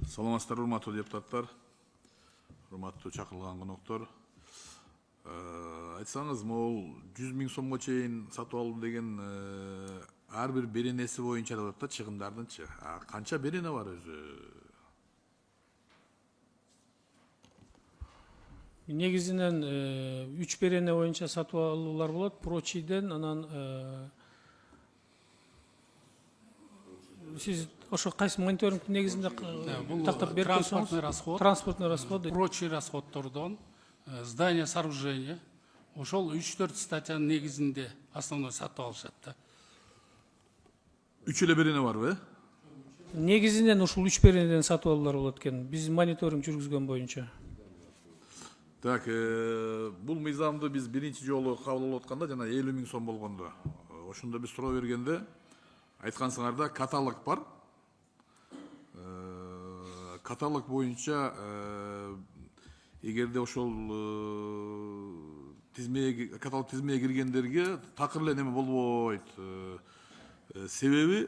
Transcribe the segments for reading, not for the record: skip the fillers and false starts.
Саламатсыздар, урматтуу депутаттар, урматтуу чакырылган коноктор. Айтсаңыз, могул 100 000 сомго чейин сатып алуу деген ар бир беренеси боюнча деп атат, чыгымдардынчы. Канча берене бар өзү? Негизинен 3 берене боюнча сатып алуулар болот. Прочийден анан сиз ошо кайсы мониторинг негизинде тактап берип койсоңуз? Транспортный расход. Прочий расходтордон здание сооружения ошол 3-4 статьянын негизинде основной сатып алышат да. 3 эле берене барбы? Негизинен ушул 3 беренеден сатып алуулар болот экен. Биз мониторинг жүргүзгөн боюнча. Так, бул мыйзамды биз биринчи жолу кабыл алып атканда жана 50 000 сом болгондо, ошондо биз суроо бергенде айткансыңарда каталог бар. Каталог боюнча эгерде ошол каталог тизмеге киргендерге такыр эле неме болбойт. Себеби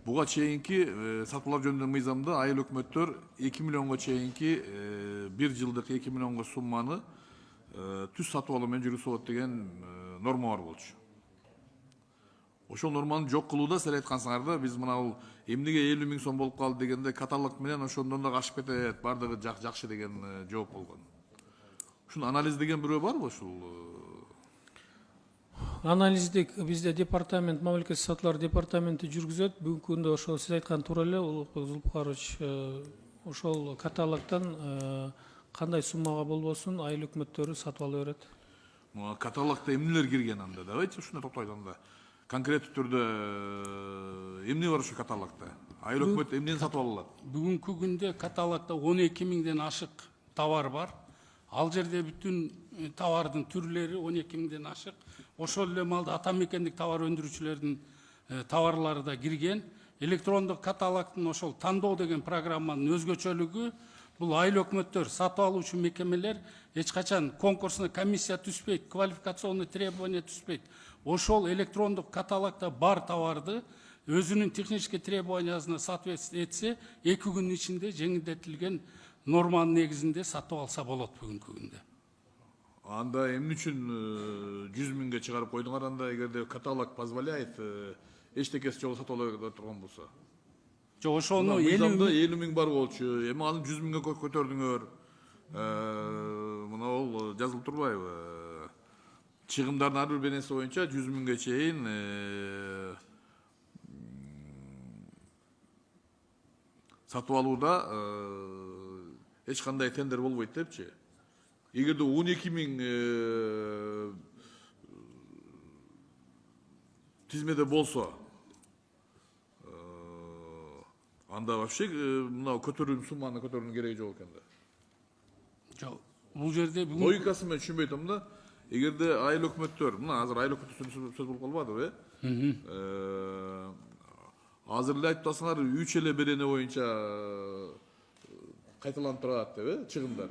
буга чейинки сатуулар жөнүндө мыйзамда айыл өкмөттөр 2 миллионго чейинки 1 жылдык 2 миллионго сумманы түз сатып алуу менен жүргүзүп болот деген норма бар болчу. Ошол норманы жок кылууда силер айткансыңарда биз мына эмнеге 50 000 сом болуп калды дегенде каталог менен ошондон да качып кетет, бардыгы жакшы деген жооп болгон. Ушуну анализдеген бирөө барбы ушул? Анализдик бизде департамент, мамлекеттик сатуулар департаменти жүргүзөт. Бүгүнкү күндө ошол сиз айткан туура эле, Улукбек Зулпукарович, ошол каталогдон кандай суммага болбосун айыл өкмөттөрү сатып ала берет. Каталогдо эмнелер кирген анда? Давайте ушуна токтойлук анда. Конкреттүү түрдө эмне бар ушу каталогдо? Айыл өкмөт эмнени сатып ала алат? Бүгүнкү күндө каталогдо 12 000ден ашык товар бар. Ал жерде бүтүн товардын түрлөрү 12 000ден ашык. Ошол эле маалда ата мекендик товар өндүрүүчүлөрдүн товарлары да кирген. Электрондук каталогдун ошол тандоо деген программанын өзгөчөлүгү бул айыл өкмөттөр, сатып алуучу мекемелер эч качан конкурсный комиссия түспөйт, квалификационный требования түспөйт. Ошол электрондук каталогдо бар товарды өзүнүн технический требованиясына соответствие этсе, 2 күн ичинде жеңилдетилген норманын негизинде сатып алса болот бүгүнкү күндө. Анда эмне үчүн 100 000ге чыгарып койдуңар анда, эгерде каталог позволяет эчтекеси жолу сатып ала турган болсо? Жок, ошону 50 000 бар болчу. Эми аны 100 000ге көтөрдүңөр. Мына ол жазылып турбайбы? Чыгымдардын ар бир беренеси боюнча 100 000ге чейин сатып алууда эч кандай тендер болбойт депчи. Эгерде 12 000 тизмеде болсо, анда вообще мына сумманы көтөрүүнүн кереги жок экен да. Жок, бул жерде бүгүн Логикасы мен түшүнбөй атам да. Эгерде айыл өкмөттөр, мына азыр айыл өкмөттөр сөз болуп калбадыбы, азыр эле айтып атасыңар 3 эле берене боюнча кайталанып турат деп, чыгымдар.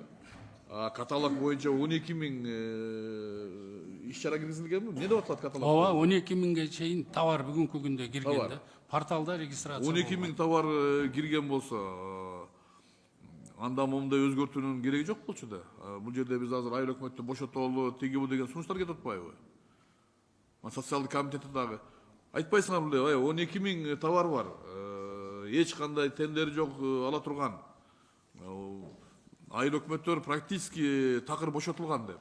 Каталог боюнча 12 000 иш-чара киргизилгенби? Эмне деп атат каталог? Ооба, 12 000ге чейин товар бүгүнкү күндө кирген да. Порталда регистрация 12 000 товар кирген болсо, анда момундай өзгөртүүнүн кереги жок болчу да. Бул жерде биз азыр айыл өкмөттү бошотолу, тиги бу деген сунуштар кетип атпайбы? Социалдык комитетте дагы айтпайсыңар беле, 12 000 товар бар. Эч кандай тендер жок ала турган. Айыл өкмөттөр практически такыр бошотулган деп.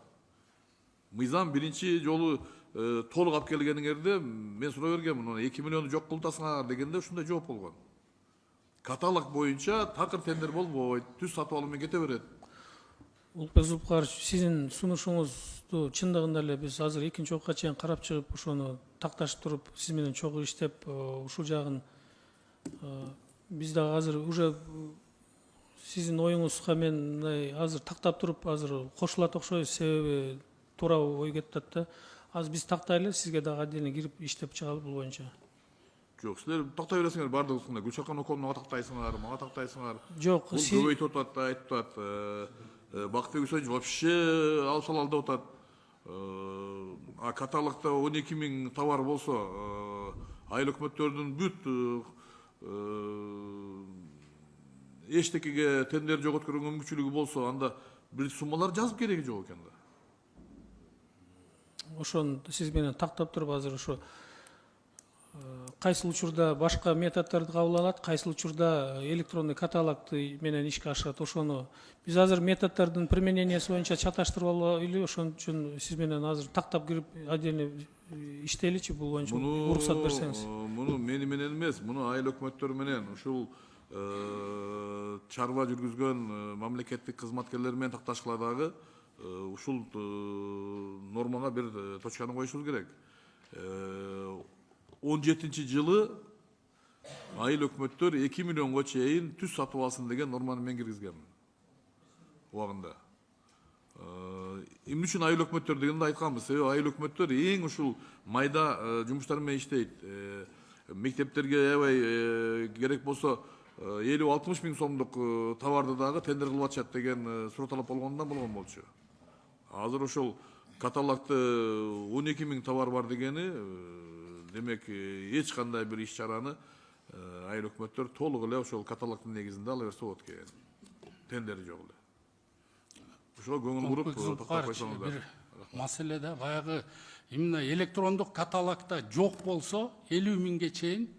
Мыйзам биринчи жолу толук алып келгениңерде мен суроо бергенмин, 2 миллионду жок кылтасыңар дегенде ушундай жооп болгон. Каталог боюнча такыр тендер болбойт, түз сатып алуу менен кете берет. Улукбек Зулпукарович, сиздин сунушуңузду чындыгында эле биз азыр экинчи окуга чейин карап чыгып, ошону такташып туруп, сиз менен чогуу иштеп, ушул жагын биз дагы азыр уже сиздин оюңузга мен азыр тактап туруп, азыр кошулат окшойбуз, себеби туура ой кетип атат да. Азыр биз тактайлы, сизге дагы отдельно кирип иштеп чыгалы бул боюнча. Жок, силер тактай бересиңер бардыгысында. Гүлшаркан Оконовага тактайсыңар, мага тактайсыңар. Жок, бул көбөйтүп атат, айтып атат. Бактыбек Үсөнов вообще алып салалы деп атат. Каталогдо 12 000 товар болсо, айыл өкмөттөрдүн бүт эчтекеге тендер жоготкөргөнгө мүмкүнчүлүгү болсо, анда бир суммалар жазып кереги жок экен да. Ошону сиз менен тактап туруп азыр ошо кайсыл учурда башка методдорду кабыл алат, кайсыл учурда электронный каталогду менен ишке ашырат, ошону биз азыр методдордун применениясы боюнча чаташтырып алайлы, ошон үчүн сиз менен азыр тактап кирип отдельно иштейличи, бул боюнча уруксат берсеңиз. Муну мени менен эмес, муну айыл өкмөттөрү менен ушул чарба жүргүзгөн мамлекеттик кызматкерлер менен такташкыла дагы ушул нормага бир точканы коюшубуз керек. 17-жылы айыл өкмөттөр 2 миллионго чейин түз сатып алсын деген норманы мен киргизгенмин убагында. Эмне үчүн айыл өкмөттөр дегенде айтканбыз, себеби айыл өкмөттөр эң ушул майда жумуштар менен иштейт. Мектептерге аябай керек болсо 50-60 миң сомдук товарды дагы тендер кылып атышат деген суроо талап болгондон болчу. Азыр ошол каталогдо 12 миң товар бар дегени, демек эч кандай бир иш чараны айыл өкмөттөр толук эле ошол каталогдун негизинде ала берсе болот экен. Тендери жок эле. Ошого көңүл буруп токтоп койсоңуздар. Бир маселеде баягы именно электрондук каталогда жок болсо 50 миңге чейин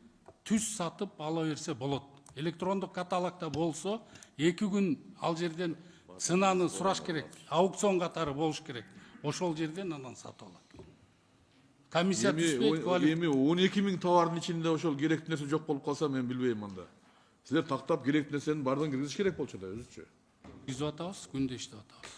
түз сатып ала берсе болот. Электрондук каталогда болсо 2 күн ал жерден ценаны сураш керек, аукцион катары болуш керек. Ошол жерден анан сатып алат. Комиссия түзбөйт, эми 12 миң товардын ичинде ошол керектүү нерсе жок болуп калса мен билбейм анда. Силер тактап керектүү нерсенин баардыгын киргизиш керек болчу да өзүчө. киргизип атабыз, күндө иштеп атабыз.